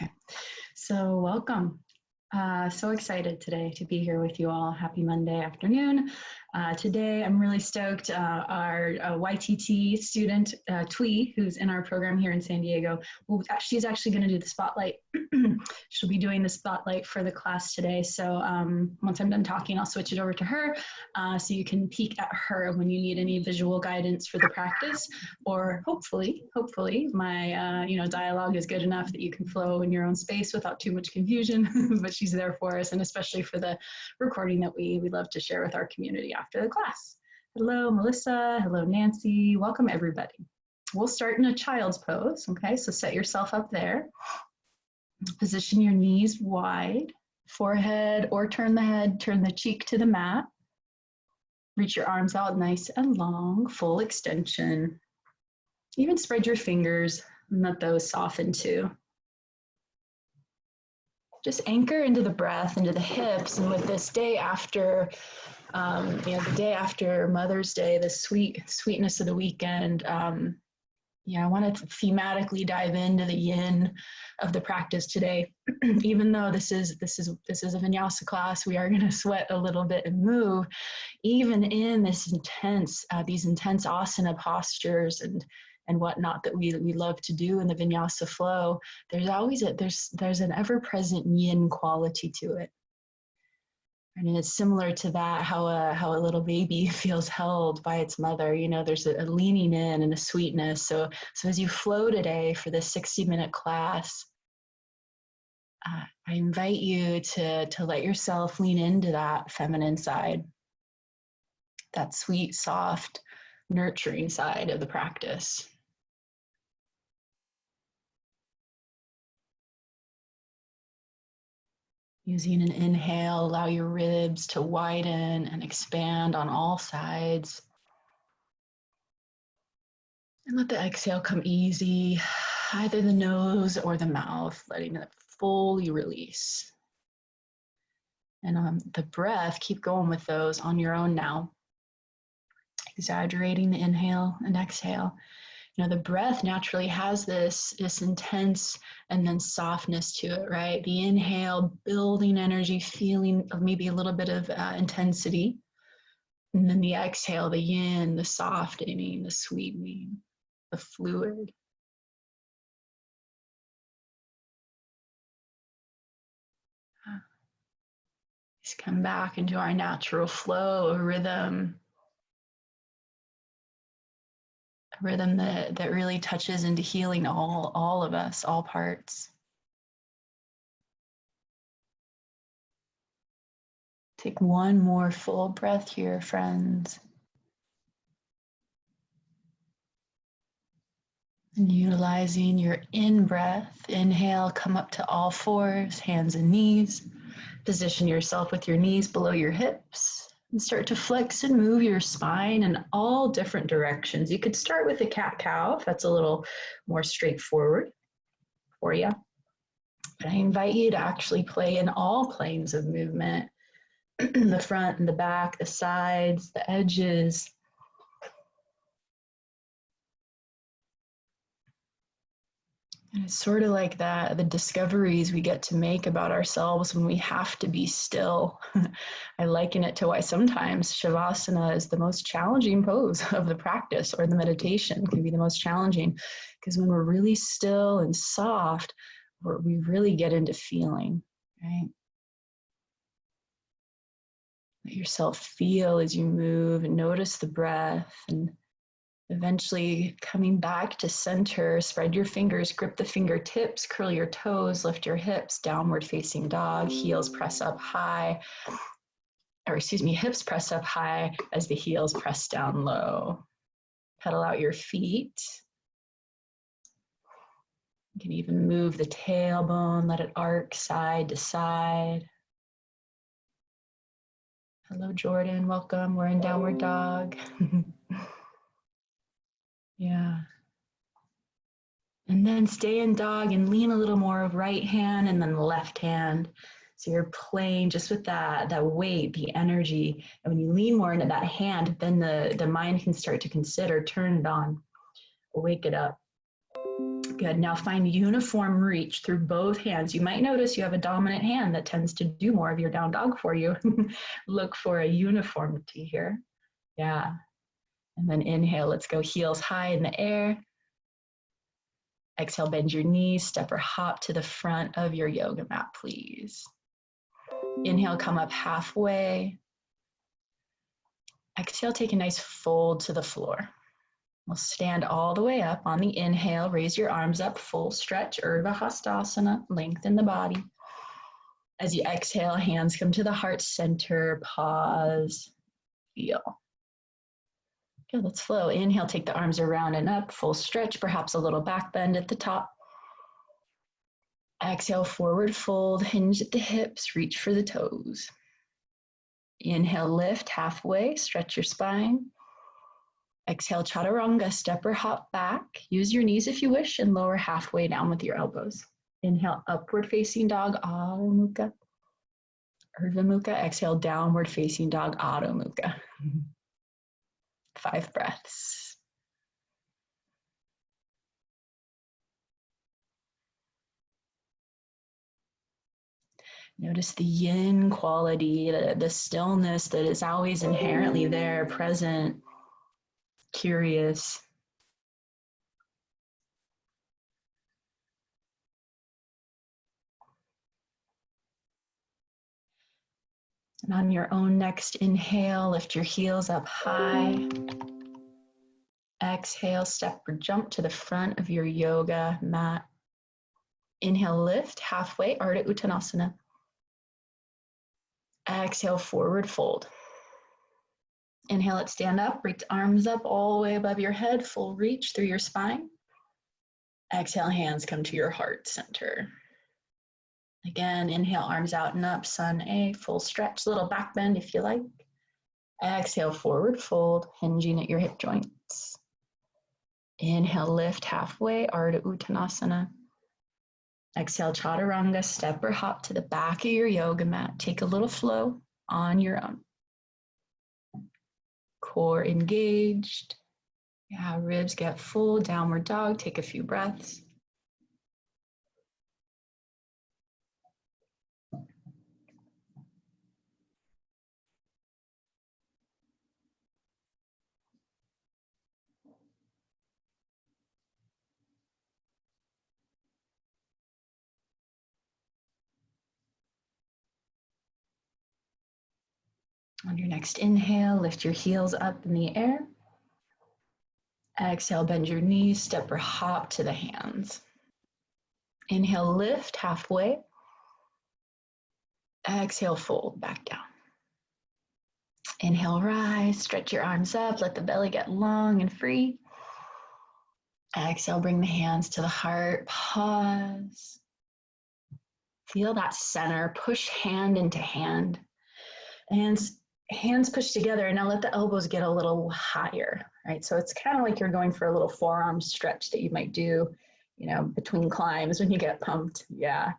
Okay, so welcome. So excited today to be here with you all. Happy Monday afternoon. Today I'm really stoked. Our YTT student, Thuy, who's in our program here in San Diego, she's actually going to do the spotlight. She'll be doing the spotlight for the class today. So once I'm done talking, I'll switch it over to her so you can peek at her when you need any visual guidance for the practice, or hopefully my dialogue is good enough that you can flow in your own space without too much confusion. But she's there for us, and especially for the recording that we love to share with our community after the class. Hello, Melissa. Hello, Nancy. Welcome, everybody. We'll start in a child's pose, okay? So set yourself up there. Position your knees wide, forehead, or turn the cheek to the mat. Reach your arms out nice and long, full extension. Even spread your fingers and let those soften too. Just anchor into the breath, into the hips, and with this day after, the day after Mother's Day, the sweetness of the weekend, I want to thematically dive into the yin of the practice today. Even though this is a vinyasa class, we are going to sweat a little bit and move. Even in this these intense asana postures and whatnot that we love to do in the vinyasa flow, there's always there's an ever-present yin quality to it. And it's similar to that, how a little baby feels held by its mother. There's a leaning in and a sweetness. So as you flow today for this 60-minute class, I invite you to let yourself lean into that feminine side, that sweet, soft, nurturing side of the practice. Using an inhale, allow your ribs to widen and expand on all sides. And let the exhale come easy, either the nose or the mouth, letting it fully release. And the breath, keep going with those on your own now. Exaggerating the inhale and exhale. The breath naturally has this intense and then softness to it, right? The inhale, building energy, feeling of maybe a little bit of intensity. And then the exhale, the yin, the softening, the sweetening, the fluid. Just come back into our natural flow, a rhythm that really touches into healing all of us, all parts. Take one more full breath here, friends. And utilizing your in-breath, inhale, come up to all fours, hands and knees. Position yourself with your knees below your hips. And start to flex and move your spine in all different directions. You could start with a cat-cow if that's a little more straightforward for you. But I invite you to actually play in all planes of movement. The front and the back, the sides, the edges. And it's sort of like that, the discoveries we get to make about ourselves when we have to be still. I liken it to why sometimes Shavasana is the most challenging pose of the practice, or the meditation can be the most challenging, because when we're really still and soft, we really get into feeling, right? Let yourself feel as you move and notice the breath, and eventually coming back to center. Spread your fingers, grip the fingertips, curl your toes, lift your hips, downward facing dog, heels press up high, hips press up high as the heels press down low. Pedal out your feet. You can even move the tailbone, let it arc side to side. Hello, Jordan, welcome. We're in downward dog. Yeah. And then stay in dog and lean a little more of right hand and then left hand. So you're playing just with that weight, the energy. And when you lean more into that hand, then the mind can start to consider, turn it on, wake it up. Good. Now find uniform reach through both hands. You might notice you have a dominant hand that tends to do more of your down dog for you. Look for a uniformity here. Yeah. And then inhale, let's go heels high in the air. Exhale, bend your knees, step or hop to the front of your yoga mat, please. Inhale, come up halfway. Exhale, take a nice fold to the floor. We'll stand all the way up. On the inhale, raise your arms up, full stretch, Urdhva Hastasana, lengthen the body. As you exhale, hands come to the heart center, pause, feel. Good, let's flow. Inhale, take the arms around and up, full stretch, perhaps a little back bend at the top. Exhale, forward fold, hinge at the hips, reach for the toes. Inhale, lift halfway, stretch your spine. Exhale, Chaturanga, step or hop back. Use your knees if you wish and lower halfway down with your elbows. Inhale, upward facing dog, Adho Mukha. Urdhva Mukha. Exhale, downward facing dog, Adho Mukha. 5 breaths. Notice the yin quality, the stillness that is always inherently there, present, curious. And on your own next inhale, lift your heels up high. Exhale, step or jump to the front of your yoga mat. Inhale, lift halfway, Ardha Uttanasana. Exhale, forward fold. Inhale it, stand up, reach arms up all the way above your head, full reach through your spine. Exhale, hands come to your heart center. Again, inhale, arms out and up, sun A, full stretch, little back bend if you like. Exhale, forward fold, hinging at your hip joints. Inhale, lift halfway, Ardha Uttanasana. Exhale, Chaturanga, step or hop to the back of your yoga mat. Take a little flow on your own. Core engaged. Yeah, ribs get full, downward dog. Take a few breaths. On your next inhale, lift your heels up in the air. Exhale, bend your knees, step or hop to the hands. Inhale, lift halfway. Exhale, fold back down. Inhale, rise, stretch your arms up, let the belly get long and free. Exhale, bring the hands to the heart, pause. Feel that center, push hand into hand. Hands push together, and now let the elbows get a little higher, right? So it's kind of like you're going for a little forearm stretch that you might do, you know, between climbs when you get pumped, yeah.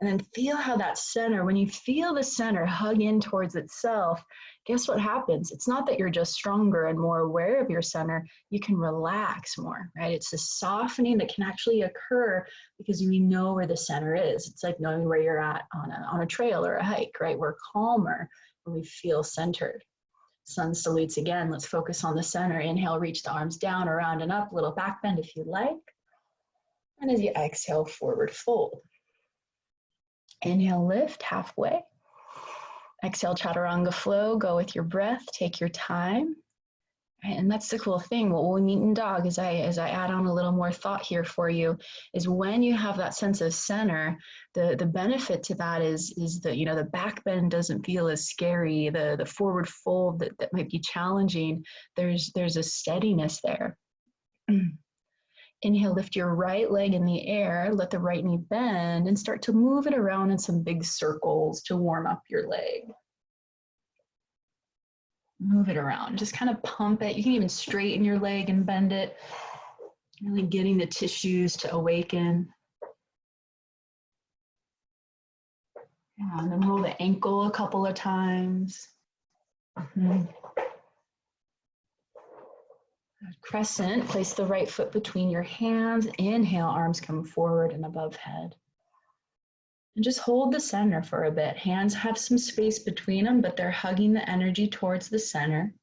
And then feel how that center, when you feel the center hug in towards itself, guess what happens? It's not that you're just stronger and more aware of your center, you can relax more, right? It's a softening that can actually occur because we know where the center is. It's like knowing where you're at on a trail or a hike, right? We're calmer when we feel centered. Sun salutes again. Let's focus on the center. Inhale, reach the arms down, around and up, little back bend if you like. And as you exhale, forward fold. Inhale, lift halfway. Exhale, Chaturanga flow. Go with your breath. Take your time. Right? And that's the cool thing. What we meet in dog, as I add on a little more thought here for you, is when you have that sense of center, the benefit to that is that, you know, the back bend doesn't feel as scary. The forward fold that might be challenging. There's a steadiness there. Inhale, lift your right leg in the air, let the right knee bend, and start to move it around in some big circles to warm up your leg. Move it around, just kind of pump it. You can even straighten your leg and bend it, really getting the tissues to awaken. Yeah, and then roll the ankle a couple of times. Crescent, place the right foot between your hands. Inhale, arms come forward and above head. And just hold the center for a bit. Hands have some space between them, but they're hugging the energy towards the center.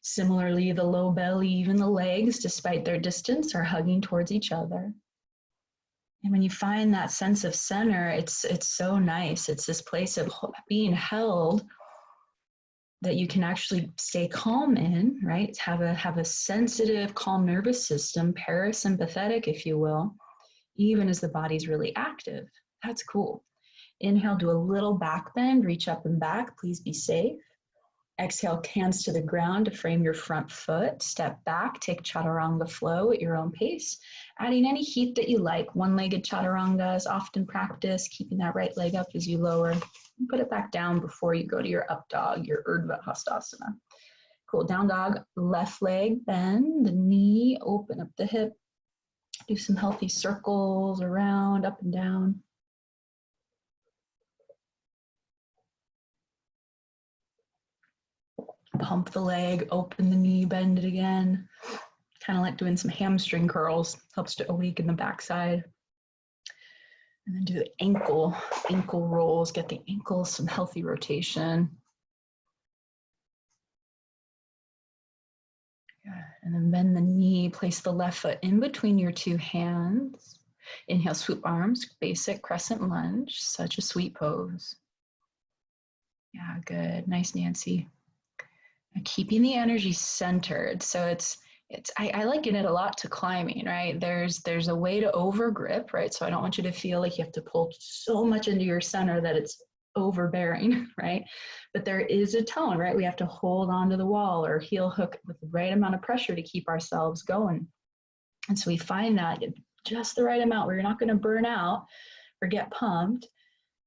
Similarly, the low belly, even the legs, despite their distance, are hugging towards each other. And when you find that sense of center, it's so nice. It's this place of being held that you can actually stay calm in, right? Have a sensitive, calm nervous system, parasympathetic, if you will, even as the body's really active. That's cool. Inhale, do a little back bend, reach up and back, please be safe. Exhale, hands to the ground to frame your front foot. Step back, take Chaturanga flow at your own pace. Adding any heat that you like. One-legged Chaturanga is often practiced, keeping that right leg up as you lower. Put it back down before you go to your up dog, your Urdhva Hastasana. Cool, down dog, left leg, bend the knee, open up the hip. Do some healthy circles around, up and down. Pump the leg, open the knee, bend it again. Kind of like doing some hamstring curls. Helps to awaken the backside. And then do the ankle rolls. Get the ankles some healthy rotation. Yeah. And then bend the knee. Place the left foot in between your two hands. Inhale, swoop arms. Basic crescent lunge. Such a sweet pose. Yeah, good. Nice, Nancy. Keeping the energy centered. So I liken it a lot to climbing, right? There's a way to over grip, right? So I don't want you to feel like you have to pull so much into your center that it's overbearing, right? But there is a tone, right? We have to hold onto the wall or heel hook with the right amount of pressure to keep ourselves going. And so we find that just the right amount where you're not going to burn out or get pumped.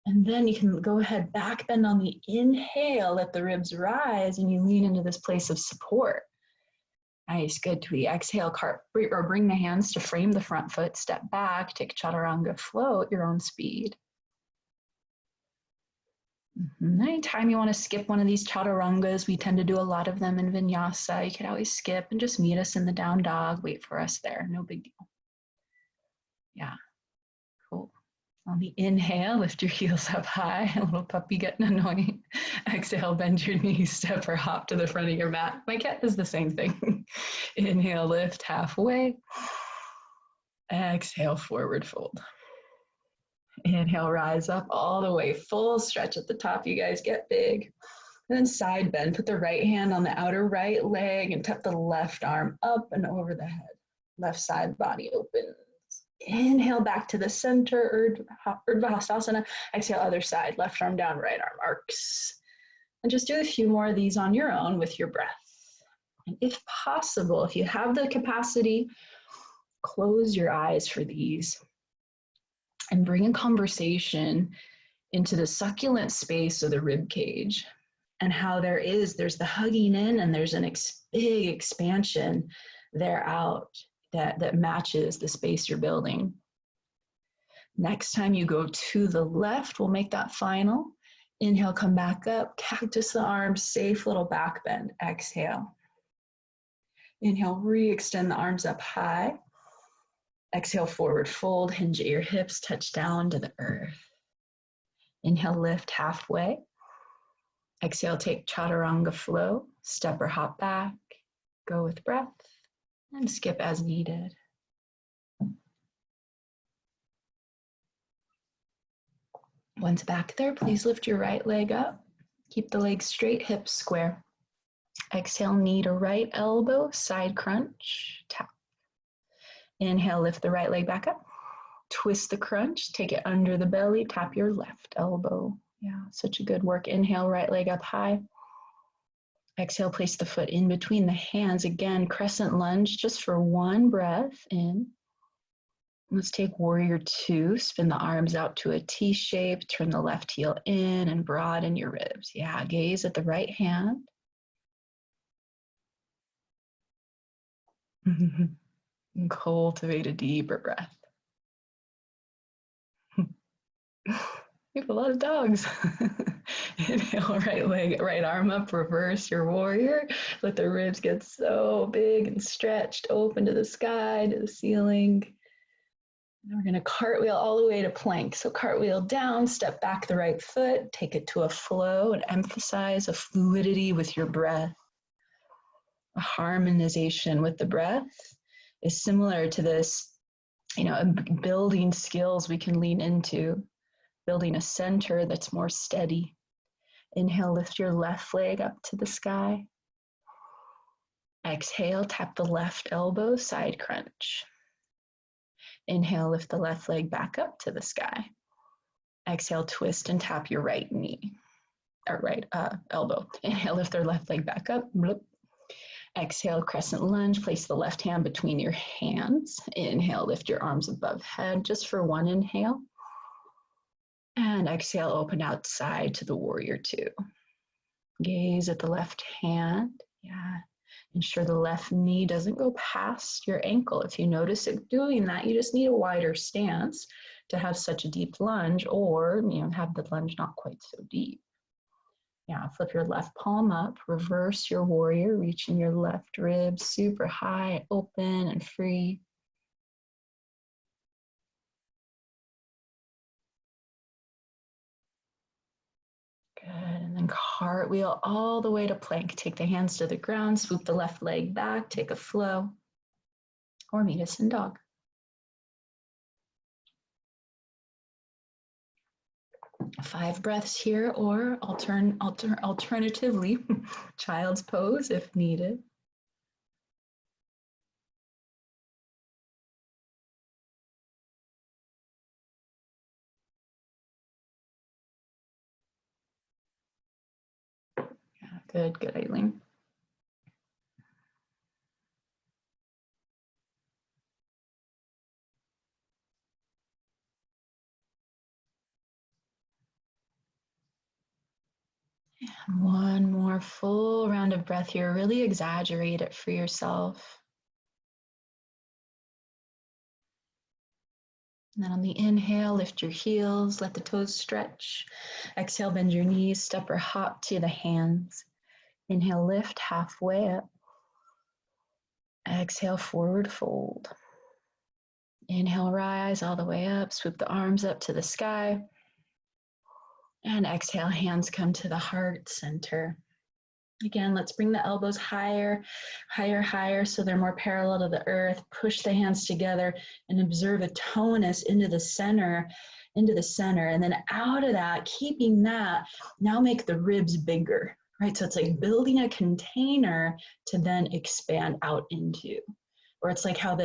And then you can go ahead, back bend on the inhale, let the ribs rise, and you lean into this place of support. Nice, good, Thuy. Exhale, bring the hands to frame the front foot, step back, take Chaturanga flow at your own speed. Anytime you want to skip one of these Chaturangas, we tend to do a lot of them in Vinyasa. You can always skip and just meet us in the down dog, wait for us there, no big deal. Yeah, cool. On the inhale, lift your heels up high, a little puppy getting annoying. Exhale, bend your knees, step or hop to the front of your mat. My cat does the same thing. Inhale, lift halfway. Exhale, forward fold. Inhale, rise up all the way, full stretch at the top. You guys get big. And then side bend, put the right hand on the outer right leg and tuck the left arm up and over the head. Left side body opens. Inhale back to the center, Urdhva Hastasana. Exhale, other side, left arm down, right arm arcs. And just do a few more of these on your own with your breath. And if possible, if you have the capacity, close your eyes for these and bring a conversation into the succulent space of the rib cage and how there's the hugging in and there's an big expansion there out. That matches the space you're building. Next time you go to the left, we'll make that final. Inhale, come back up, cactus the arms, safe little back bend. Exhale. Inhale, re-extend the arms up high. Exhale, forward fold, hinge at your hips, touch down to the earth. Inhale, lift halfway. Exhale, take Chaturanga flow, step or hop back, go with breath. And skip as needed. Once back there, please lift your right leg up. Keep the legs straight, hips square. Exhale, knee to right elbow, side crunch, tap. Inhale, lift the right leg back up. Twist the crunch, take it under the belly, tap your left elbow. Yeah, such a good work. Inhale, right leg up high. Exhale, place the foot in between the hands. Again, crescent lunge just for one breath in. Let's take warrior two. Spin the arms out to a T shape. Turn the left heel in and broaden your ribs. Yeah, gaze at the right hand. And cultivate a deeper breath. We have a lot of dogs. Inhale, right leg, right arm up, reverse your warrior. Let the ribs get so big and stretched, open to the sky, to the ceiling. And we're gonna cartwheel all the way to plank. So cartwheel down, step back the right foot, take it to a flow and emphasize a fluidity with your breath. A harmonization with the breath is similar to this, building skills we can lean into, building a center that's more steady. Inhale, lift your left leg up to the sky. Exhale, tap the left elbow, side crunch. Inhale, lift the left leg back up to the sky. Exhale, twist and tap your right knee, or right elbow. Inhale, lift their left leg back up. Bloop. Exhale, crescent lunge. Place the left hand between your hands. Inhale, lift your arms above head just for one inhale. And exhale, open outside to the warrior two. Gaze at the left hand. Yeah. Ensure the left knee doesn't go past your ankle. If you notice it doing that, you just need a wider stance to have such a deep lunge, or have the lunge not quite so deep. Yeah, flip your left palm up, reverse your warrior, reaching your left ribs super high, open and free. Good, and then cartwheel all the way to plank. Take the hands to the ground, swoop the left leg back, take a flow, or meet us in dog. Five breaths here, or alternatively, child's pose if needed. Yeah, good, Eileen. And one more full round of breath here. Really exaggerate it for yourself. And then on the inhale, lift your heels, let the toes stretch. Exhale, bend your knees, step or hop to the hands. Inhale, lift halfway up. Exhale, forward fold. Inhale, rise all the way up, swoop the arms up to the sky. And exhale, hands come to the heart center. Again, let's bring the elbows higher, higher, higher, so they're more parallel to the earth. Push the hands together and observe a tonus into the center. And then out of that, keeping that, now make the ribs bigger, right? So it's like building a container to then expand out into. Or it's like how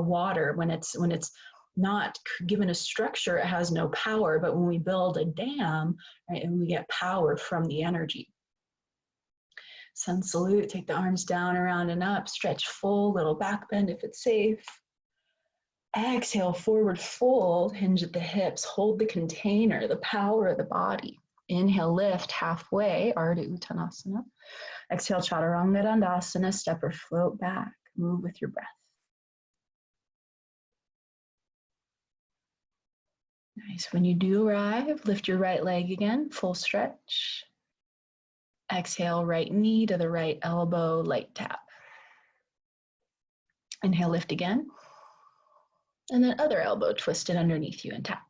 water, when it's not given a structure, it has no power. But when we build a dam, right, and we get power from the energy. Sun salute, take the arms down, around and up, stretch full, little back bend if it's safe. Exhale, forward fold, hinge at the hips, hold the container, the power of the body. Inhale, lift halfway, Ardha Uttanasana. Exhale, Chaturanga Dandasana, step or float back, move with your breath. Nice, when you do arrive, lift your right leg again, full stretch. Exhale, right knee to the right elbow, light tap. Inhale, lift again. And then other elbow twisted underneath you and tap.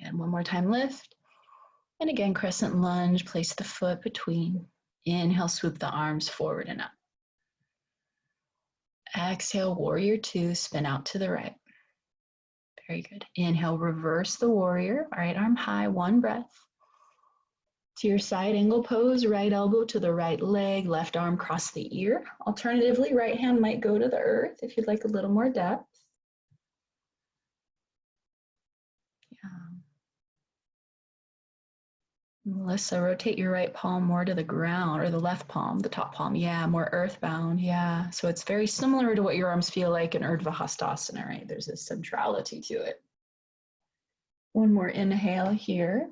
And one more time, lift. And again, crescent lunge, place the foot between. Inhale, swoop the arms forward and up. Exhale, warrior two, spin out to the right. Very good. Inhale, reverse the warrior, right arm high, one breath. To your side angle pose, right elbow to the right leg, left arm cross the ear. Alternatively, right hand might go to the earth if you'd like a little more depth. Yeah. Melissa, rotate your right palm more to the ground, or the left palm, the top palm. Yeah, more earthbound. Yeah. So it's very similar to what your arms feel like in Urdhva Hastasana, right? There's a centrality to it. One more inhale here.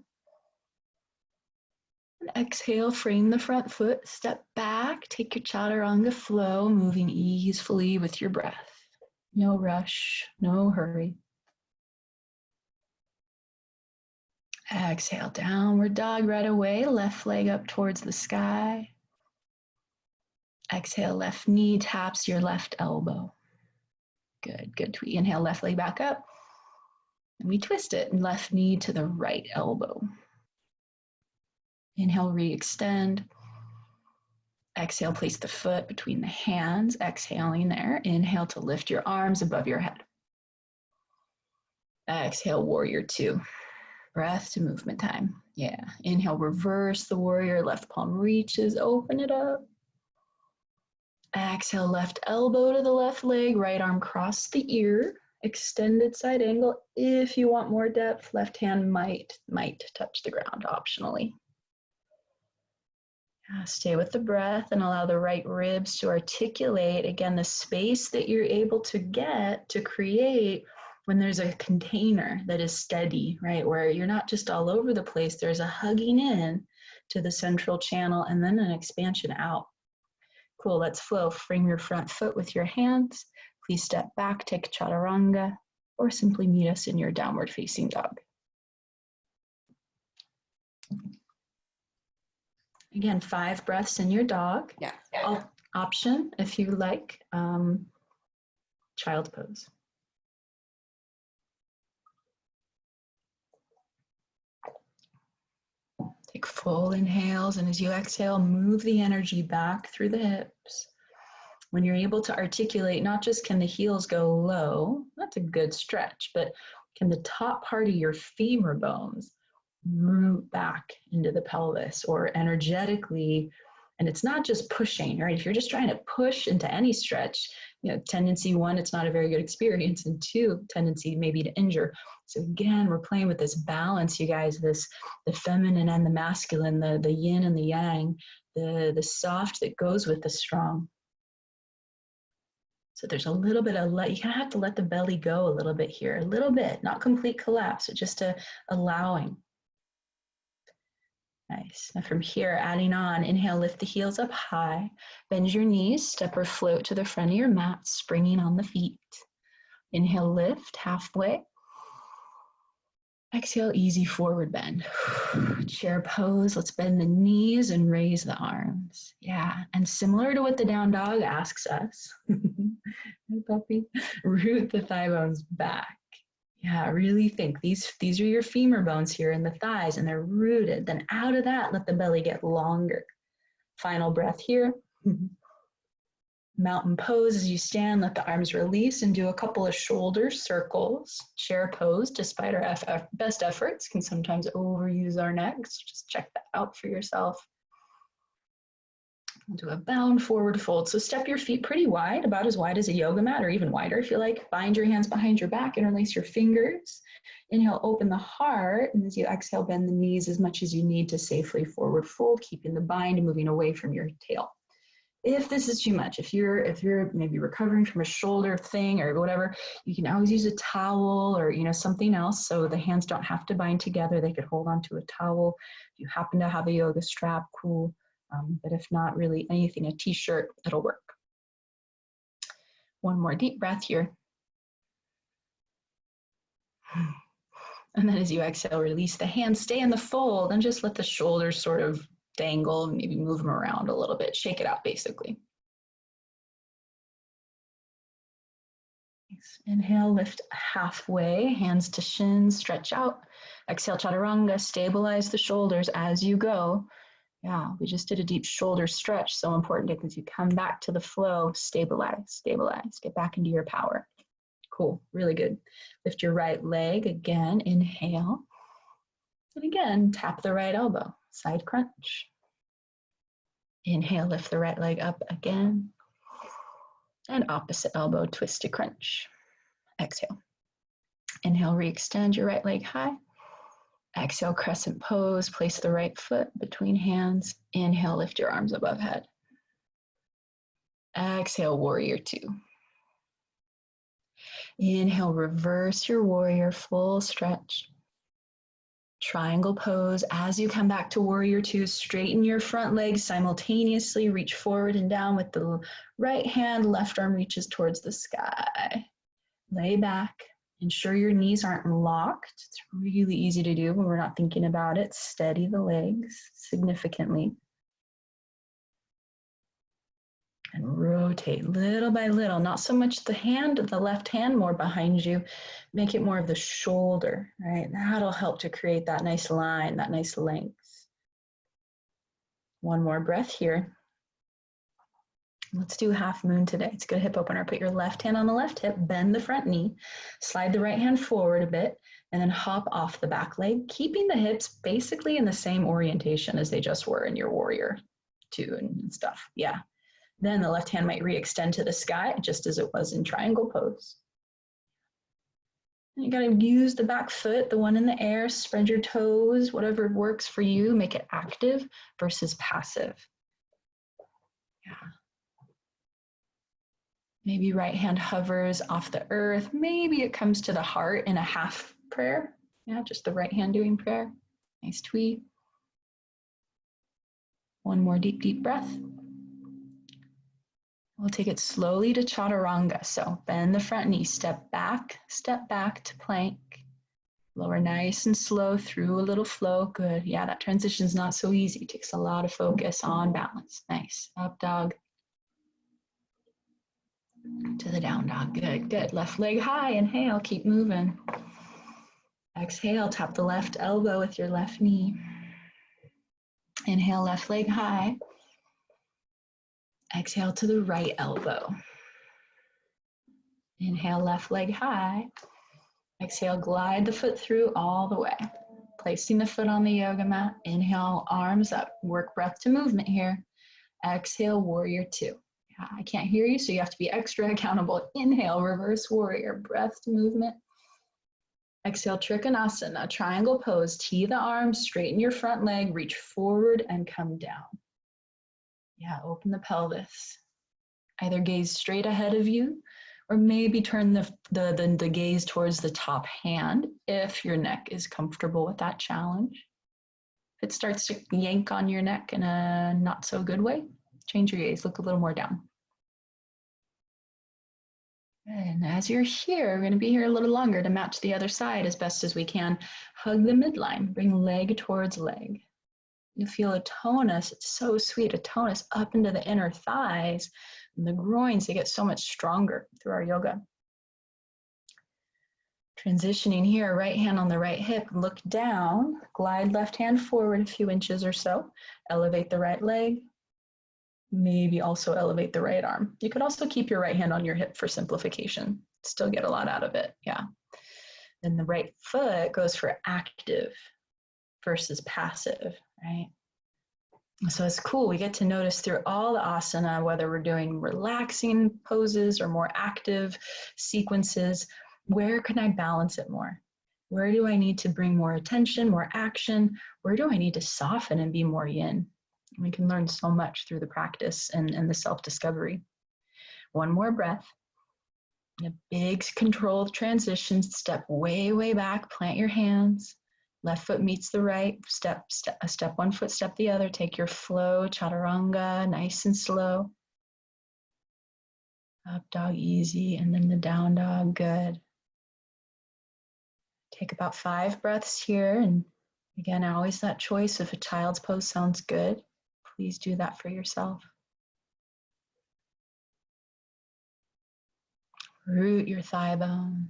And exhale, frame the front foot, step back, take your Chaturanga flow, moving easefully with your breath. No rush, no hurry. Exhale, downward dog right away. Left leg up towards the sky. Exhale, left knee taps your left elbow. Good, good. We inhale, left leg back up. And we twist it, left knee to the right elbow. Inhale, re-extend. Exhale, place the foot between the hands. Exhaling there. Inhale to lift your arms above your head. Exhale, warrior two. Breath to movement time. Yeah. Inhale, reverse the warrior. Left palm reaches, open it up. Exhale, left elbow to the left leg, right arm cross the ear. Extended side angle. If you want more depth, left hand might touch the ground optionally. Stay with the breath and allow the right ribs to articulate. Again, the space that you're able to get to create when there's a container that is steady, right? Where you're not just all over the place. There's a hugging in to the central channel and then an expansion out. Cool, let's flow. Frame your front foot with your hands. Please step back, take Chaturanga, or simply meet us in your downward facing dog. Again, 5 breaths in your dog. Yeah. Option, if you like, child pose. Take full inhales, and as you exhale, move the energy back through the hips. When you're able to articulate, not just can the heels go low, that's a good stretch, but can the top part of your femur bones root back into the pelvis or energetically, and it's not just pushing, right? If you're just trying to push into any stretch, tendency 1, it's not a very good experience, and 2, tendency maybe to injure. So again, we're playing with this balance, you guys, the feminine and the masculine, the yin and the yang, the soft that goes with the strong. So there's a little bit of you kind of have to let the belly go a little bit here, a little bit, not complete collapse, but just allowing. Nice. Now from here, adding on, inhale, lift the heels up high, bend your knees, step or float to the front of your mat, springing on the feet. Inhale, lift halfway. Exhale, easy forward bend. Chair pose, let's bend the knees and raise the arms. Yeah, and similar to what the down dog asks us, puppy, root the thigh bones back. Yeah, really think these are your femur bones here in the thighs, and they're rooted. Then out of that, let the belly get longer. Final breath here. Mountain pose as you stand, let the arms release and do a couple of shoulder circles. Chair pose, despite our best efforts, can sometimes overuse our necks. Just check that out for yourself. We'll do a bound forward fold. So step your feet pretty wide, about as wide as a yoga mat or even wider if you like. Bind your hands behind your back, interlace your fingers. Inhale, open the heart, and as you exhale, bend the knees as much as you need to safely forward fold, keeping the bind and moving away from your tail. If this is too much, if you're maybe recovering from a shoulder thing or whatever, you can always use a towel or something else so the hands don't have to bind together. They could hold onto a towel. If you happen to have a yoga strap, cool. But if not, really anything, a t-shirt, it'll work. One more deep breath here. And then as you exhale, release the hands, stay in the fold, and just let the shoulders sort of dangle, maybe move them around a little bit, shake it out basically. Inhale, lift halfway, hands to shins, stretch out. Exhale, Chaturanga, stabilize the shoulders as you go. Yeah, we just did a deep shoulder stretch, so important because you come back to the flow, stabilize, get back into your power. Cool, really good. Lift your right leg again, inhale. And again, tap the right elbow, side crunch. Inhale, lift the right leg up again. And opposite elbow, twist to crunch. Exhale. Inhale, re-extend your right leg high. Exhale, crescent pose, place the right foot between hands. Inhale, lift your arms above head. Exhale, warrior two. Inhale, reverse your warrior, full stretch. Triangle pose. As you come back to warrior two, straighten your front leg simultaneously, reach forward and down with the right hand, left arm reaches towards the sky. Lay back, Ensure your knees aren't locked. It's really easy to do when we're not thinking about it. Steady the legs significantly. And rotate little by little, not so much the hand, the left hand more behind you. Make it more of the shoulder, right? That'll help to create that nice line, that nice length. One more breath here. Let's do half moon today. It's a good hip opener. Put your left hand on the left hip, bend the front knee, slide the right hand forward a bit, and then hop off the back leg, keeping the hips basically in the same orientation as they just were in your warrior two and stuff. Yeah. Then the left hand might re-extend to the sky, just as it was in triangle pose. And you gotta use the back foot, the one in the air, spread your toes, whatever works for you, make it active versus passive. Yeah. Maybe right hand hovers off the earth. Maybe it comes to the heart in a half prayer. Yeah, just the right hand doing prayer. Nice Thuy. One more deep, deep breath. We'll take it slowly to Chaturanga. So bend the front knee, step back to plank. Lower nice and slow through a little flow. Good. Yeah, that transition's not so easy. It takes a lot of focus on balance. Nice. Up dog. To the down dog. Good, good. Left leg high. Inhale, keep moving. Exhale, tap the left elbow with your left knee. Inhale, left leg high. Exhale to the right elbow. Inhale, left leg high. Exhale, glide the foot through all the way. Placing the foot on the yoga mat. Inhale, arms up. Work breath to movement here. Exhale, warrior two. Yeah, I can't hear you, so you have to be extra accountable. Inhale, reverse warrior. Breath to movement. Exhale, Trikonasana, triangle pose. Tee the arms, straighten your front leg, reach forward and come down. Yeah, open the pelvis. Either gaze straight ahead of you or maybe turn the gaze towards the top hand if your neck is comfortable with that challenge. If it starts to yank on your neck in a not so good way, change your gaze, look a little more down. And as you're here, we're going to be here a little longer to match the other side as best as we can. Hug the midline, bring leg towards leg. You feel a tonus, it's so sweet, a tonus up into the inner thighs and the groins. They get so much stronger through our yoga. Transitioning here, right hand on the right hip, look down, glide left hand forward a few inches or so, elevate the right leg, maybe also elevate the right arm. You could also keep your right hand on your hip for simplification, still get a lot out of it, yeah. Then the right foot goes for active versus passive, right? So it's cool, we get to notice through all the asana, whether we're doing relaxing poses or more active sequences, where can I balance it more? Where do I need to bring more attention, more action? Where do I need to soften and be more yin? We can learn so much through the practice and the self-discovery. One more breath. A big controlled transition, step way, way back, plant your hands. Left foot meets the right, step one foot, step the other. Take your flow, Chaturanga, nice and slow. Up dog, easy, and then the down dog, good. Take about 5 breaths here, and again, always that choice. If a child's pose sounds good, please do that for yourself. Root your thigh bones.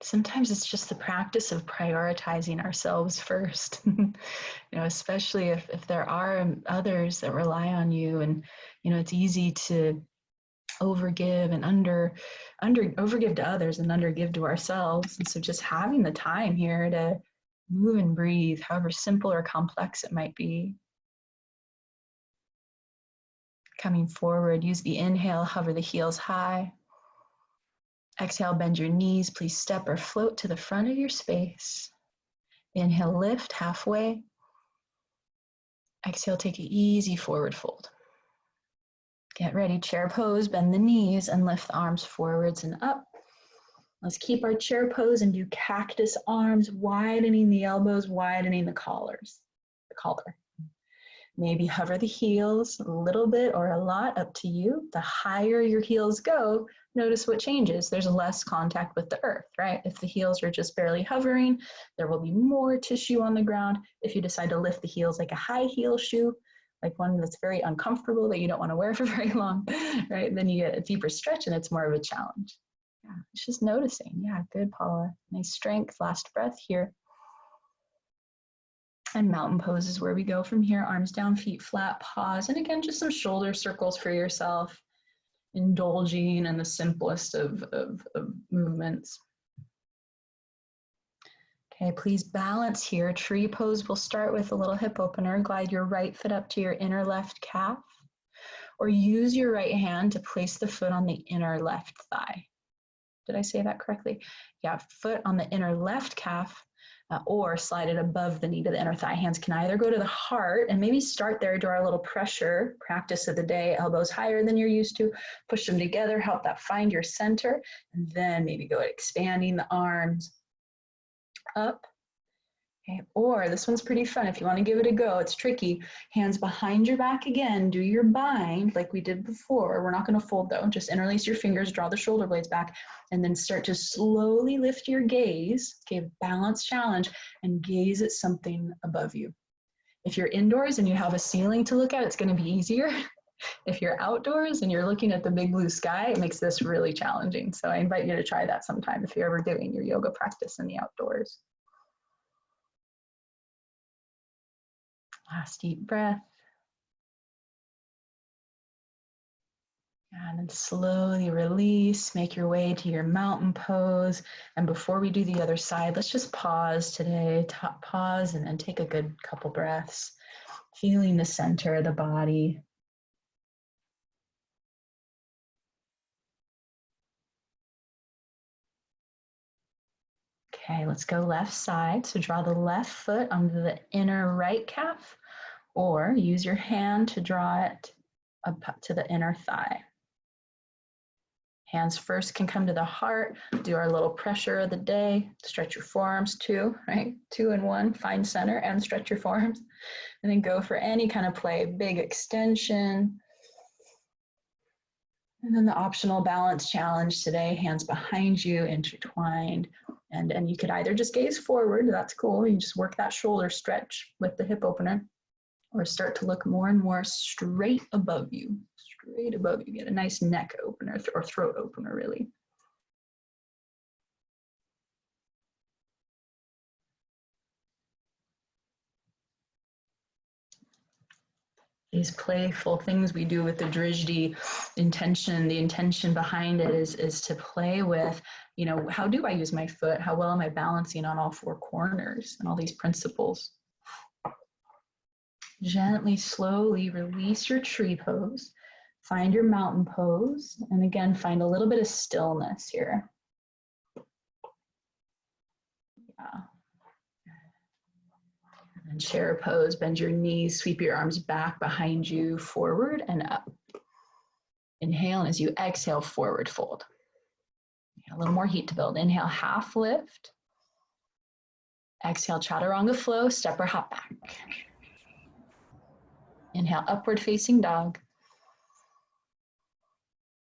Sometimes it's just the practice of prioritizing ourselves first, especially if there are others that rely on you, and it's easy to overgive and overgive to others and undergive to ourselves. And so just having the time here to move and breathe, however simple or complex it might be. Coming forward, use the inhale, hover the heels high. Exhale, bend your knees. Please step or float to the front of your space. Inhale, lift halfway. Exhale, take an easy forward fold. Get ready, chair pose, bend the knees and lift the arms forwards and up. Let's keep our chair pose and do cactus arms, widening the elbows, widening the collar. Maybe hover the heels a little bit or a lot, up to you. The higher your heels go, notice what changes. There's less contact with the earth, right? If the heels are just barely hovering, there will be more tissue on the ground. If you decide to lift the heels like a high heel shoe, like one that's very uncomfortable that you don't want to wear for very long, right? Then you get a deeper stretch and it's more of a challenge. Yeah, it's just noticing. Yeah, good, Paula. Nice strength. Last breath here. And mountain pose is where we go from here. Arms down, feet flat, pause. And again, just some shoulder circles for yourself, indulging in the simplest of movements. Okay, please balance here. Tree pose, we'll start with a little hip opener. Glide your right foot up to your inner left calf, or use your right hand to place the foot on the inner left thigh. Did I say that correctly? Yeah, foot on the inner left calf, or slide it above the knee to the inner thigh. Hands can either go to the heart, and maybe start there, do our little pressure practice of the day, elbows higher than you're used to, push them together, help that find your center, and then maybe go expanding the arms up. Okay, or this one's pretty fun. If you want to give it a go, it's tricky. Hands behind your back again, do your bind like we did before. We're not going to fold though, just interlace your fingers, draw the shoulder blades back, and then start to slowly lift your gaze. Okay, balance challenge, and gaze at something above you. If you're indoors and you have a ceiling to look at, it's going to be easier. If you're outdoors and you're looking at the big blue sky, it makes this really challenging. So I invite you to try that sometime if you're ever doing your yoga practice in the outdoors. Last deep breath. And then slowly release, make your way to your mountain pose. And before we do the other side, let's just pause today, pause and then take a good couple breaths, feeling the center of the body. Okay, let's go left side. So draw the left foot onto the inner right calf, or use your hand to draw it up to the inner thigh. Hands first can come to the heart, do our little pressure of the day, stretch your forearms too, right? 2 and 1, find center and stretch your forearms. And then go for any kind of play, big extension. And then the optional balance challenge today, hands behind you, intertwined. And you could either just gaze forward, that's cool, you just work that shoulder stretch with the hip opener, or start to look more and more straight above you. Straight above you, get a nice neck opener or throat opener really. These playful things we do with the drishti intention, the intention behind it is to play with, you know, how do I use my foot? How well am I balancing on all 4 corners and all these principles? Gently, slowly release your tree pose. Find your mountain pose. And again, find a little bit of stillness here. Yeah. And chair pose, bend your knees, sweep your arms back behind you, forward and up. Inhale, and as you exhale, forward fold. A little more heat to build. Inhale, half lift. Exhale, Chaturanga flow, step or hop back. Inhale, upward facing dog.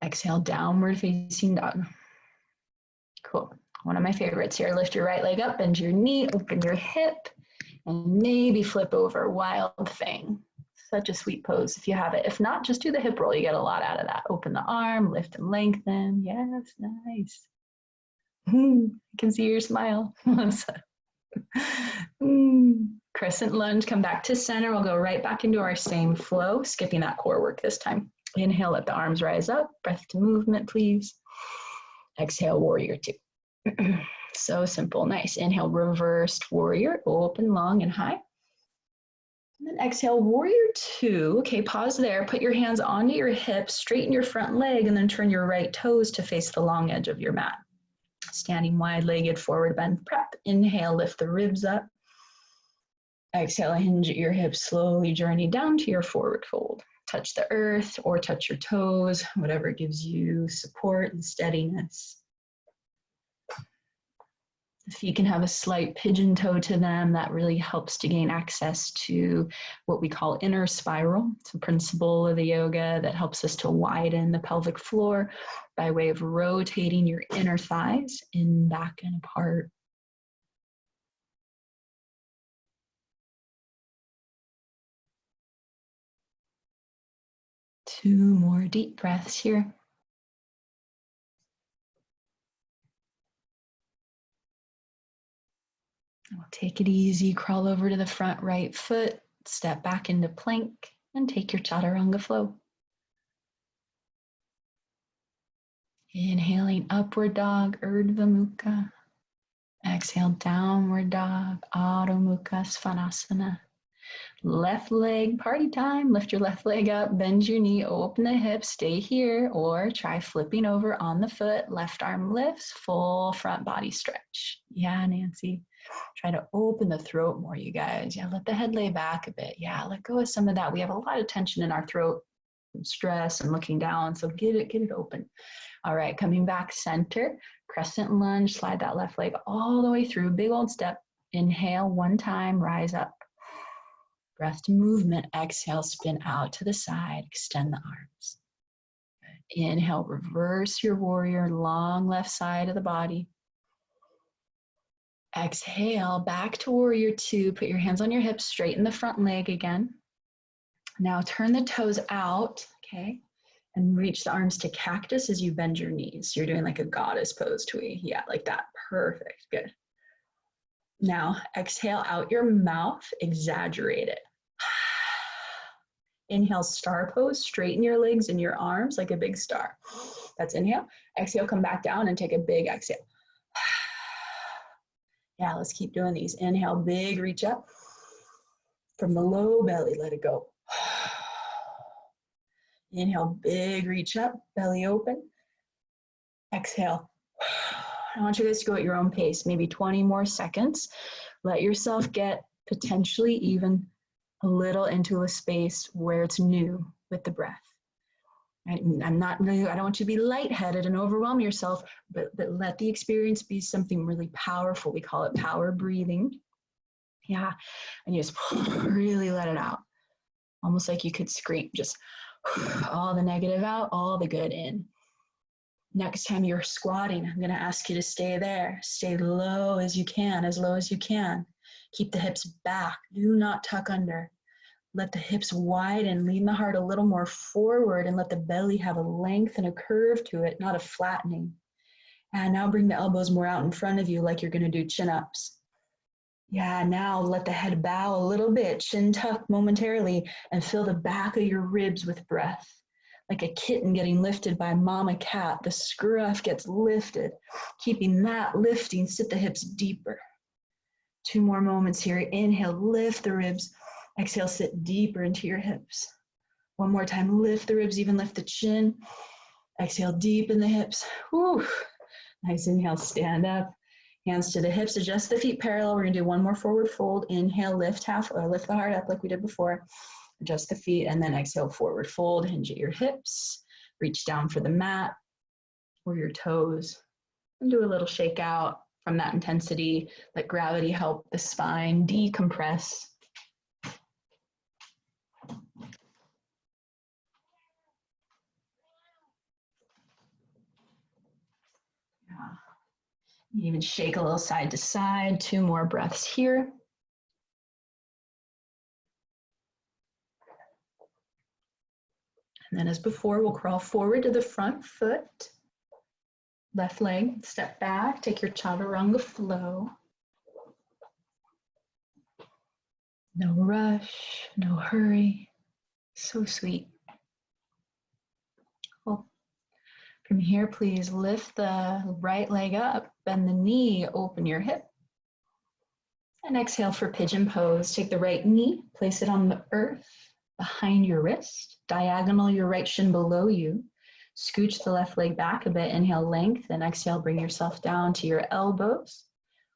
Exhale, downward facing dog. Cool. One of my favorites here. Lift your right leg up, bend your knee, open your hip, and maybe flip over. Wild thing. Such a sweet pose if you have it. If not, just do the hip roll. You get a lot out of that. Open the arm, lift and lengthen. Yes, nice. I can see your smile. Crescent lunge, come back to center. We'll go right back into our same flow, skipping that core work this time. Inhale, let the arms rise up. Breath to movement, please. Exhale, warrior 2. So simple, nice. Inhale, reversed warrior, open, long, and high. And then exhale, warrior 2. Okay, pause there. Put your hands onto your hips, straighten your front leg, and then turn your right toes to face the long edge of your mat. Standing wide-legged, forward bend prep. Inhale, lift the ribs up. Exhale, hinge at your hips, slowly journey down to your forward fold. Touch the earth or touch your toes, whatever gives you support and steadiness. The feet can have a slight pigeon toe to them. That really helps to gain access to what we call inner spiral. It's a principle of the yoga that helps us to widen the pelvic floor by way of rotating your inner thighs in, back, and apart. Two more deep breaths here. We'll take it easy, crawl over to the front right foot, step back into plank, and take your Chaturanga flow. Inhaling upward dog, Urdhva Mukha. Exhale, downward dog, Adho Mukha Svanasana. Left leg, party time. Lift your left leg up, bend your knee, open the hips, stay here, or try flipping over on the foot. Left arm lifts, full front body stretch. Yeah, Nancy. Try to open the throat more, you guys. Yeah, let the head lay back a bit. Yeah, let go of some of that. We have a lot of tension in our throat from stress and looking down, so get it open. All right, coming back center, crescent lunge, slide that left leg all the way through, big old step. Inhale one time, rise up. Breath to movement, exhale, spin out to the side, extend the arms. Good. Inhale, reverse your warrior, long left side of the body. Exhale, back to warrior two. Put your hands on your hips, straighten the front leg again. Now turn the toes out, okay? And reach the arms to cactus as you bend your knees. You're doing like a goddess pose, Thuy. Yeah, like that. Perfect, good. Now exhale out your mouth, exaggerate it. Inhale, star pose, straighten your legs and your arms like a big star. That's inhale. Exhale, come back down and take a big exhale. Yeah, let's keep doing these. Inhale, big reach up. From the low belly, let it go. Inhale, big reach up, belly open. Exhale. I want you guys to go at your own pace, maybe 20 more seconds. Let yourself get potentially even a little into a space where it's new with the breath. I'm not really, I don't want you to be lightheaded and overwhelm yourself, but let the experience be something really powerful. We call it power breathing. Yeah, and you just really let it out. Almost like you could scream, just all the negative out, all the good in. Next time you're squatting, I'm gonna ask you to stay there. Stay low as you can, as low as you can. Keep the hips back, do not tuck under. Let the hips widen, lean the heart a little more forward and let the belly have a length and a curve to it, not a flattening. And now bring the elbows more out in front of you like you're gonna do chin-ups. Yeah, now let the head bow a little bit, chin tuck momentarily, and fill the back of your ribs with breath. Like a kitten getting lifted by mama cat, the scruff gets lifted. Keeping that lifting, sit the hips deeper. 2 more moments here. Inhale, lift the ribs. Exhale, sit deeper into your hips. 1 more time, lift the ribs, even lift the chin. Exhale, deep in the hips. Whew. Nice inhale, stand up. Hands to the hips, adjust the feet parallel. We're gonna do 1 more forward fold. Inhale, lift lift the heart up like we did before. Adjust the feet, and then exhale, forward fold, hinge at your hips. Reach down for the mat or your toes. And do a little shake out from that intensity. Let gravity help the spine decompress. Yeah. Even shake a little side to side. 2 more breaths here. And then as before, we'll crawl forward to the front foot. Left leg, step back, take your Chaturanga flow. No rush, no hurry. So sweet. Cool. From here, please lift the right leg up, bend the knee, open your hip. And exhale for Pigeon Pose. Take the right knee, place it on the earth behind your wrist, diagonal your right shin below you. Scooch the left leg back a bit, inhale, lengthen, exhale, bring yourself down to your elbows.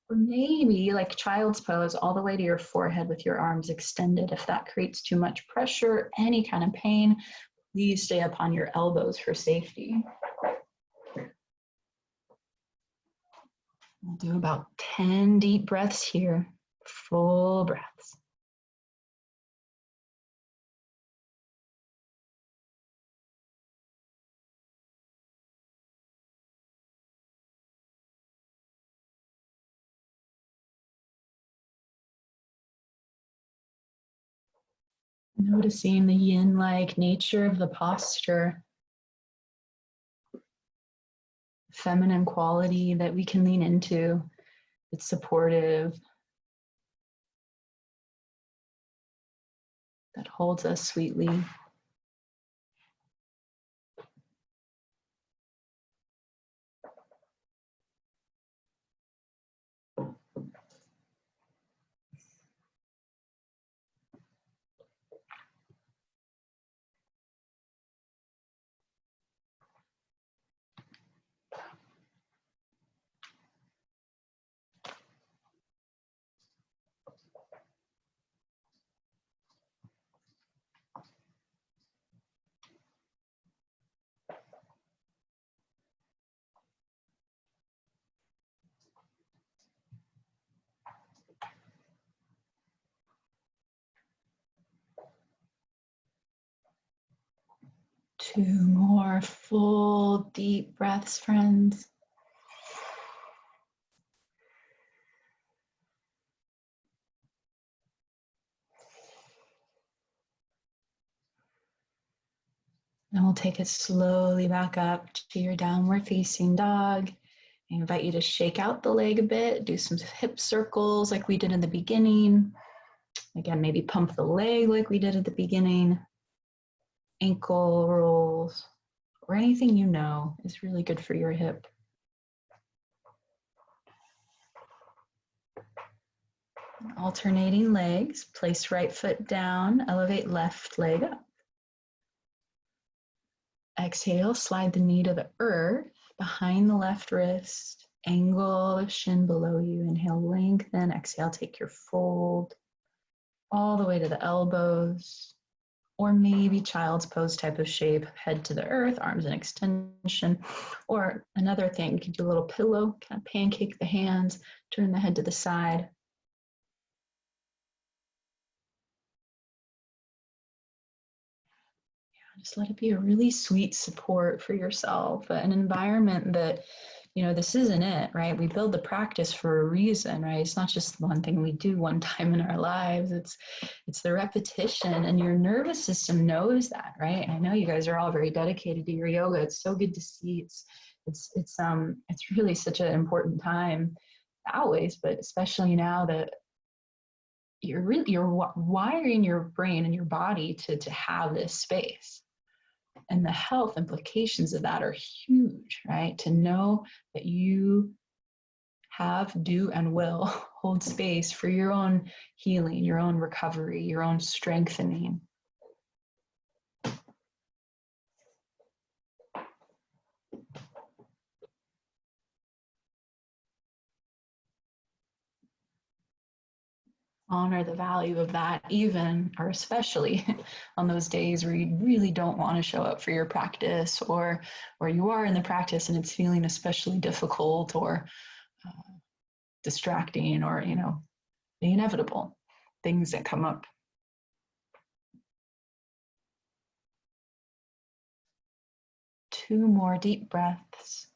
Or maybe like child's pose, all the way to your forehead with your arms extended. If that creates too much pressure, any kind of pain, please stay up on your elbows for safety. We'll do about 10 deep breaths here, full breaths. Noticing the yin-like nature of the posture, feminine quality that we can lean into. It's supportive, that holds us sweetly. Two more full deep breaths, friends. And we'll take it slowly back up to your downward facing dog. I invite you to shake out the leg a bit, do some hip circles like we did in the beginning. Again, maybe pump the leg like we did at the beginning. Ankle rolls, or anything you know is really good for your hip. Alternating legs, place right foot down, elevate left leg up. Exhale, slide the knee to the earth, behind the left wrist, angle of shin below you. Inhale, lengthen. Exhale, take your fold all the way to the elbows, or maybe child's pose type of shape, head to the earth, arms in extension. Or another thing, you can do a little pillow, kind of pancake the hands, turn the head to the side. Just let it be a really sweet support for yourself, an environment that, you know, this isn't it, right? We build the practice for a reason, right? It's not just one thing we do one time in our lives. It's the repetition, and your nervous system knows that, right? And I know you guys are all very dedicated to your yoga. It's so good to see. It's really such an important time always, but especially now that you're wiring your brain and your body to have this space. And the health implications of that are huge, right? To know that you have, do, and will hold space for your own healing, your own recovery, your own strengthening. Honor the value of that, even or especially on those days where you really don't want to show up for your practice, or you are in the practice and it's feeling especially difficult or distracting, or, you know, the inevitable things that come up. Two more deep breaths.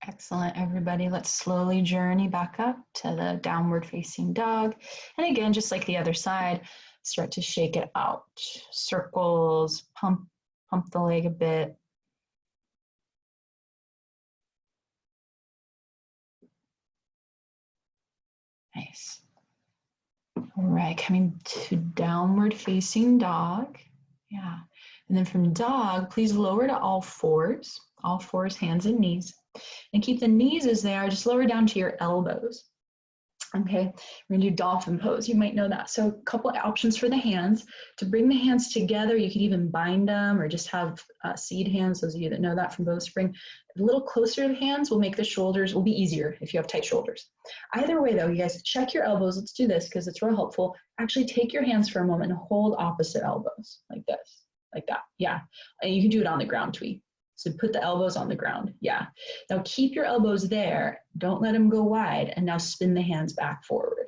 Excellent, everybody. Let's slowly journey back up to the downward facing dog. And again, just like the other side, start to shake it out. Circles, pump the leg a bit. Nice. All right, coming to downward facing dog. Yeah. And then from dog, please lower to all fours, hands and knees. And keep the knees as they are, just lower down to your elbows. Okay, we're gonna do dolphin pose. You might know that. So a couple of options for the hands. To bring the hands together, you could even bind them or just have seed hands. Those of you that know that from Bowspring. A little closer to the hands will make the shoulders, will be easier if you have tight shoulders. Either way though, you guys check your elbows. Let's do this because it's real helpful. Actually take your hands for a moment and hold opposite elbows like this, like that. Yeah, and you can do it on the ground, Thuy. So put the elbows on the ground. Yeah. Now keep your elbows there. Don't let them go wide. And now spin the hands back forward.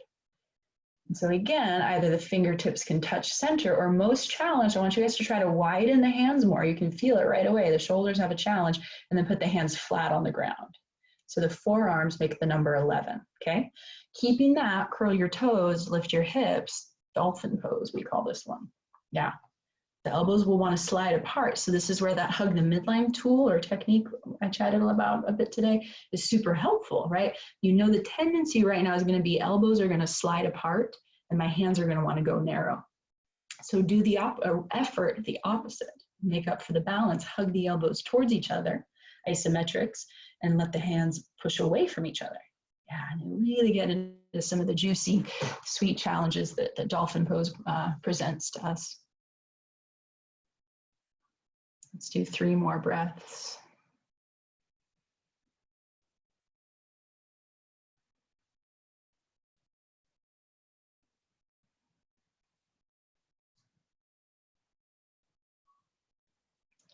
And so again, either the fingertips can touch center or most challenged, I want you guys to try to widen the hands more. You can feel it right away. The shoulders have a challenge and then put the hands flat on the ground. So the forearms make the number 11, okay? Keeping that, curl your toes, lift your hips, dolphin pose, we call this one. Yeah. The elbows will want to slide apart. So this is where that hug the midline tool or technique I chatted about a bit today is super helpful, right? You know the tendency right now is going to be elbows are going to slide apart and my hands are going to want to go narrow. So do the effort, the opposite. Make up for the balance, hug the elbows towards each other, isometrics, and let the hands push away from each other. Yeah, and really get into some of the juicy, sweet challenges that the dolphin pose presents to us. Let's do 3 more breaths.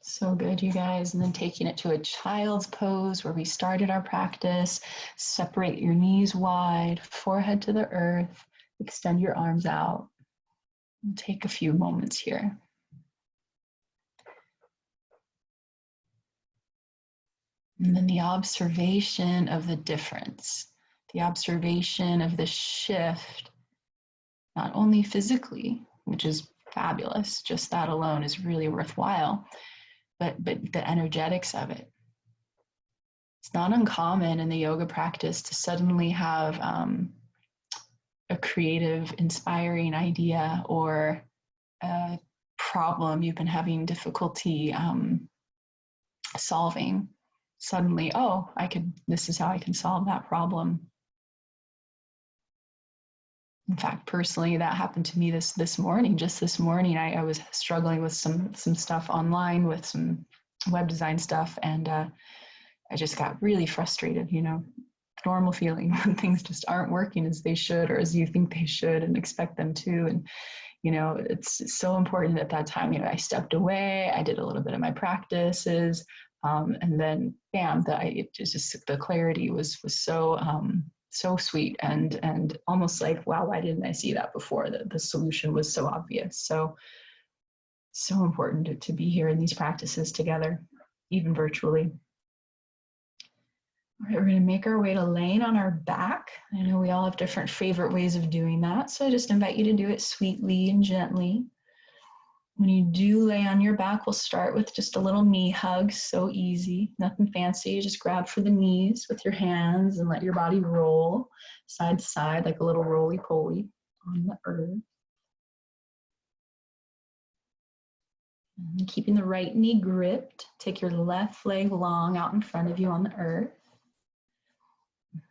So good, you guys. And then taking it to a child's pose where we started our practice. Separate your knees wide, forehead to the earth. Extend your arms out. And take a few moments here. And then the observation of the difference, the observation of the shift, not only physically, which is fabulous, just that alone is really worthwhile, but the energetics of it. It's not uncommon in the yoga practice to suddenly have a creative, inspiring idea or a problem you've been having difficulty solving. Suddenly, oh, this is how I can solve that problem. In fact, personally, that happened to me this morning. Just this morning, I was struggling with some stuff online with some web design stuff, and I just got really frustrated, you know, normal feeling when things just aren't working as they should or as you think they should and expect them to. And, you know, it's so important at that time, you know, I stepped away, I did a little bit of my practices, and then bam, the clarity was so sweet and almost like, wow, why didn't I see that before? The solution was so obvious. So important to be here in these practices together, even virtually. All right, we're going to make our way to laying on our back. I know we all have different favorite ways of doing that, so I just invite you to do it sweetly and gently. When you do lay on your back, we'll start with just a little knee hug, so easy, nothing fancy. Just grab for the knees with your hands and let your body roll side to side like a little roly-poly on the earth. And keeping the right knee gripped, take your left leg long out in front of you on the earth.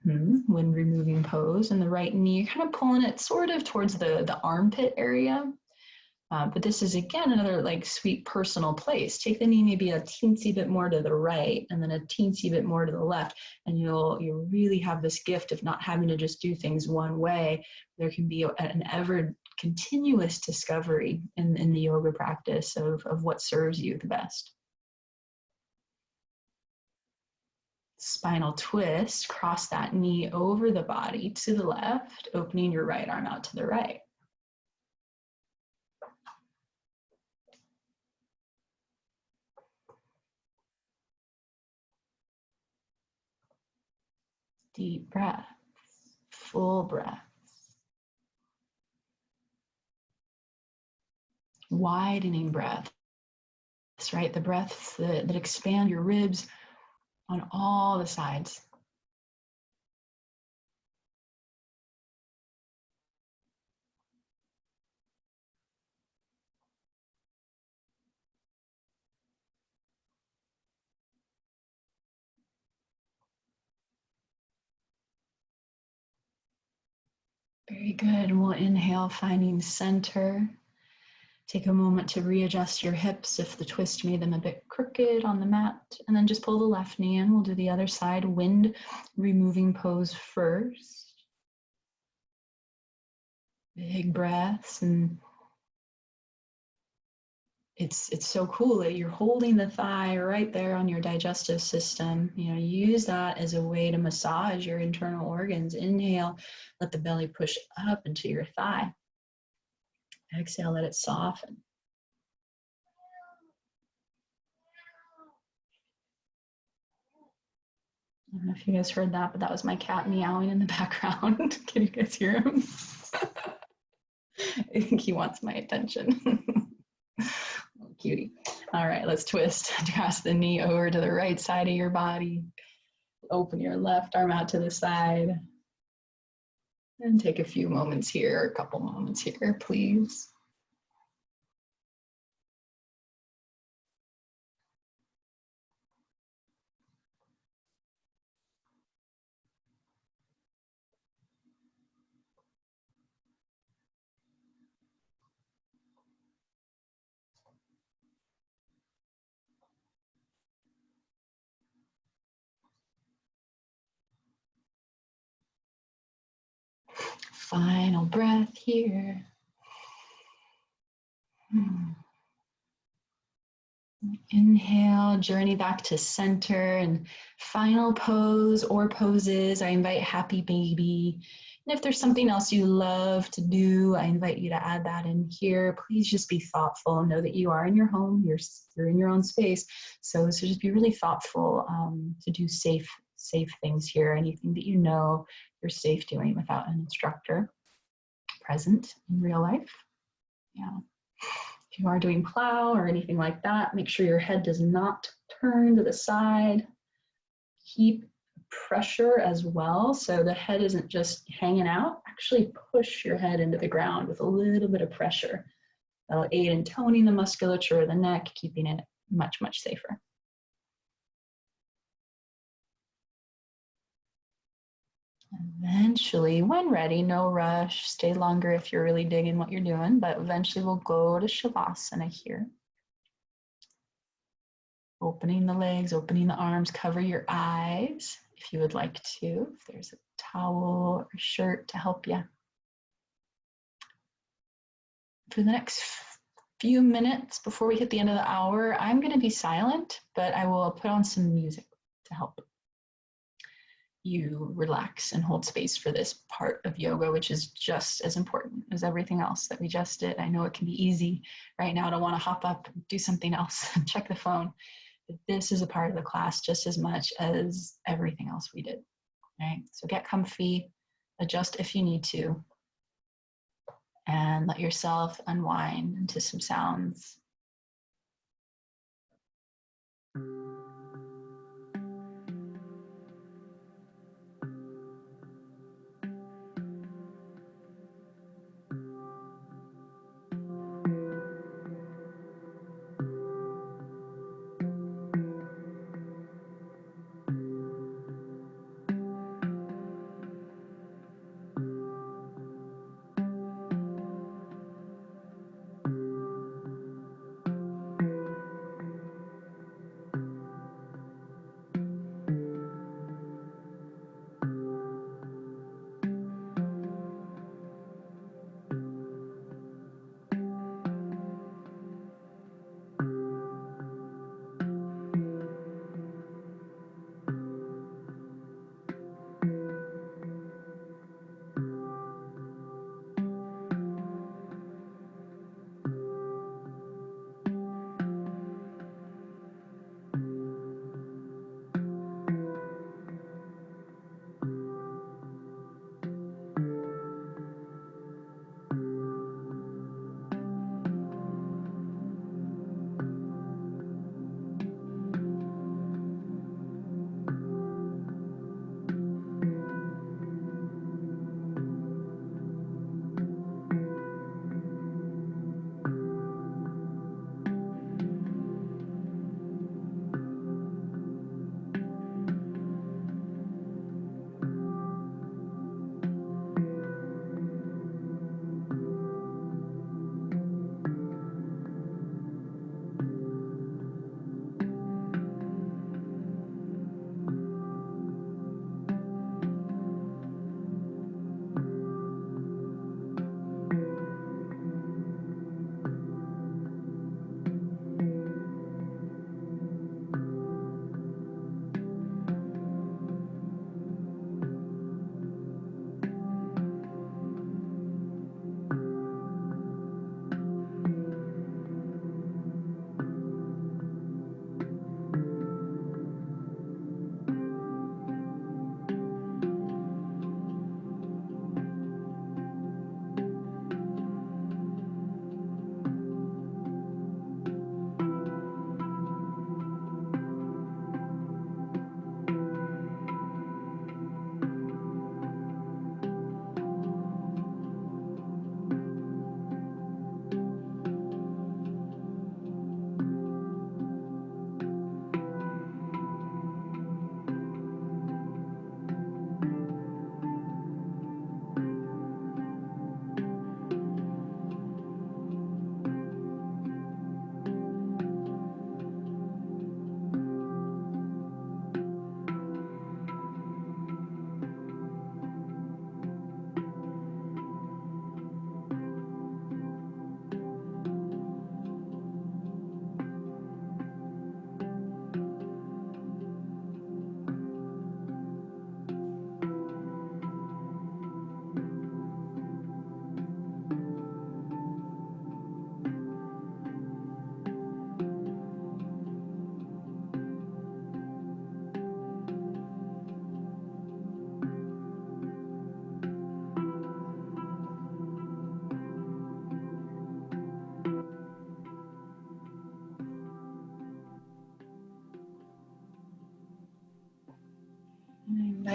When removing pose, and the right knee, you're kind of pulling it sort of towards the armpit area. But this is, again, another like sweet personal place. Take the knee maybe a teensy bit more to the right and then a teensy bit more to the left. And you'll really have this gift of not having to just do things one way. There can be an ever continuous discovery in the yoga practice of what serves you the best. Spinal twist, cross that knee over the body to the left, opening your right arm out to the right. Deep breath, full breath. Widening breaths, right? The breaths that expand your ribs on all the sides. Very good. We'll inhale, finding center. Take a moment to readjust your hips if the twist made them a bit crooked on the mat. And then just pull the left knee in. We'll do the other side, wind removing pose first. Big breaths. And it's so cool that you're holding the thigh right there on your digestive system. You know, use that as a way to massage your internal organs. Inhale, let the belly push up into your thigh. Exhale, let it soften. I don't know if you guys heard that, but that was my cat meowing in the background. Can you guys hear him? I think he wants my attention. Little cutie. All right, let's twist. Pass the knee over to the right side of your body. Open your left arm out to the side. And take a few moments here, a couple moments here, please. Final breath here. Inhale, journey back to center, and final pose or poses. I invite happy baby. And if there's something else you love to do, I invite you to add that in here. Please just be thoughtful. Know that you are in your home, you're in your own space. So just be really thoughtful to do safe things here. Anything that you know you're safe doing without an instructor present in real life. Yeah. If you are doing plow or anything like that, make sure your head does not turn to the side. Keep pressure as well, so the head isn't just hanging out. Actually push your head into the ground with a little bit of pressure. That'll aid in toning the musculature of the neck, keeping it much, much safer. Eventually, when ready, no rush, stay longer if you're really digging what you're doing, but eventually we'll go to Shavasana here. Opening the legs, opening the arms, cover your eyes if you would like to, if there's a towel or shirt to help you. For the next few minutes before we hit the end of the hour, I'm going to be silent, but I will put on some music to help you relax and hold space for this part of yoga, which is just as important as everything else that we just did. I know it can be easy right now to want to hop up, do something else, and check the phone. But this is a part of the class just as much as everything else we did. Right? So get comfy, adjust if you need to, and let yourself unwind into some sounds.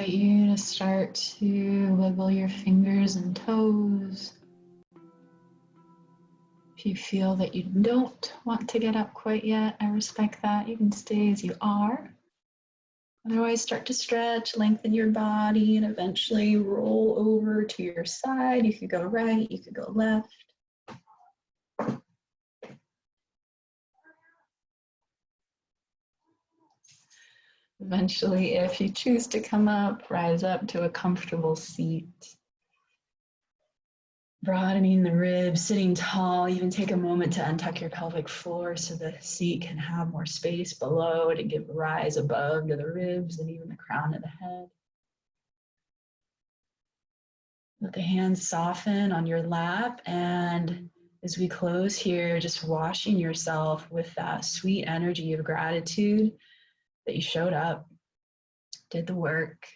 invite you to start to wiggle your fingers and toes. If you feel that you don't want to get up quite yet, I respect that. You can stay as you are. Otherwise, start to stretch, lengthen your body, and eventually roll over to your side. You could go right, you could go left. Eventually, if you choose to come up, rise up to a comfortable seat. Broadening the ribs, sitting tall, even take a moment to untuck your pelvic floor so the seat can have more space below to give rise above to the ribs and even the crown of the head. Let the hands soften on your lap, and as we close here, just washing yourself with that sweet energy of gratitude that you showed up, did the work,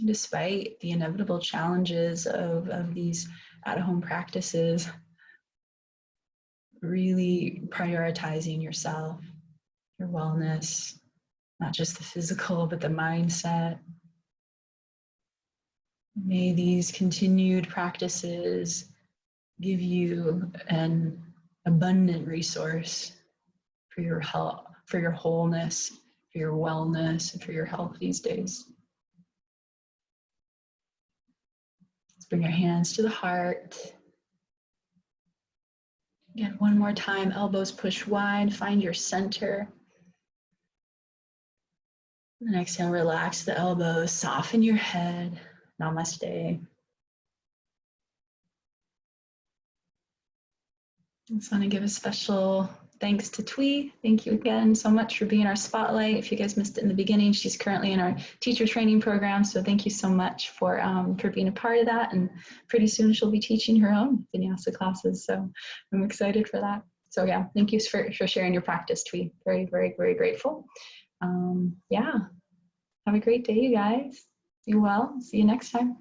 despite the inevitable challenges of these at-home practices, really prioritizing yourself, your wellness, not just the physical, but the mindset. May these continued practices give you an abundant resource for your health, for your wholeness, for your wellness, and for your health these days. Let's bring your hands to the heart. Again, one more time, elbows push wide, find your center. And exhale, relax the elbows, soften your head. Namaste. I just want to give a special thanks to Thuy. Thank you again so much for being our spotlight. If you guys missed it in the beginning, she's currently in our teacher training program. So thank you so much for being a part of that. And pretty soon she'll be teaching her own Vinyasa classes. So I'm excited for that. So yeah, thank you for sharing your practice, Thuy. Very, very, very grateful. Yeah, have a great day, you guys. Be well. See you next time.